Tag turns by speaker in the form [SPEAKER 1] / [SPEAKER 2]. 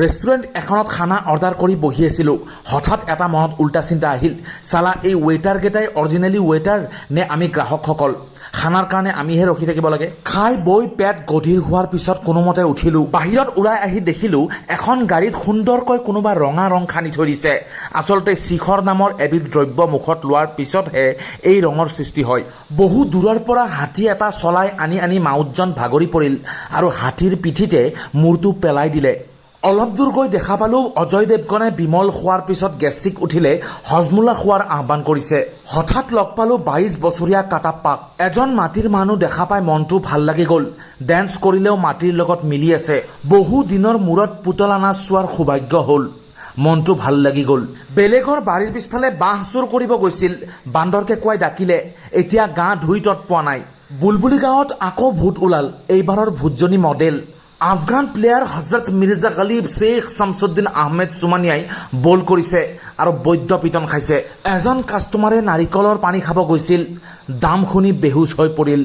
[SPEAKER 1] Restaurant এখনত খানা order কৰি বহি আছিলোঁ। হঠাৎ এটা মনত উল্টা চিন্তা আহিল, চালা এই ৱেইটাৰকেইটাই অৰিজিনেলি ৱেইটাৰ নে আমি গ্ৰাহকসকল? খানাৰ কাৰণে আমিহে ৰখি থাকিব লাগে। খাই বৈ পেট গধীৰ হোৱাৰ পিছত কোনোমতে উঠিলোঁ। বাহিৰত ওলাই আহি দেখিলোঁ এখন গাড়ীত সুন্দৰকৈ কোনোবা ৰঙা ৰং সানি থৈ দিছে। আচলতে শিখৰ নামৰ এবিধ দ্ৰব্য মুখত লোৱাৰ পিছতহে এই ৰঙৰ সৃষ্টি হয়। বহু দূৰৰ পৰা হাতী এটা চলাই আনি মাউতজন ভাগৰি পৰিল আৰু হাতীৰ পিঠিতে মূৰটো পেলাই দিলে। অলপ দূৰ গৈ দেখা পালোঁ অজয় দেৱগনে বিমল খোৱাৰ পিছত গেষ্ট্ৰিক উঠিলে হজমোলা খোৱাৰ আহ্বান কৰিছে। হঠাৎ লগ পালোঁ 22 বছৰীয়া কাটাপ্পাক। এজন মাটিৰ মানুহ দেখা পাই মনটো ভাল লাগি গ'ল। ডেন্স কৰিলেও মাটিৰ লগত মিলি আছে। বহু দিনৰ মূৰত পুতলা নাচ চোৱাৰ সৌভাগ্য হ'ল। মনটো ভাল লাগি গ'ল। বেলেগৰ বাৰীৰ পিছফালে বাঁহ চুৰ কৰিব গৈছিল। বান্দৰ কেঁকুৱাই ডাকিলে। এতিয়া গা ধুই তত পোৱা নাই। বুলবুলি গাঁৱত আকৌ ভূত ওলাল। এইবাৰৰ ভূতজনী মডেল। আফগান প্লেয়াৰ হজৰত মিৰ্জা গালিব শ্বেখ শামছুদ্দিন আহমেদ চুমানিয়াই বল কৰিছে আৰু বৈদ্য পিটন খাইছে। এজন কাষ্টমাৰে নাৰিকলৰ পানী খাব গৈছিল। দাম শুনি বেহুচ হৈ পৰিল।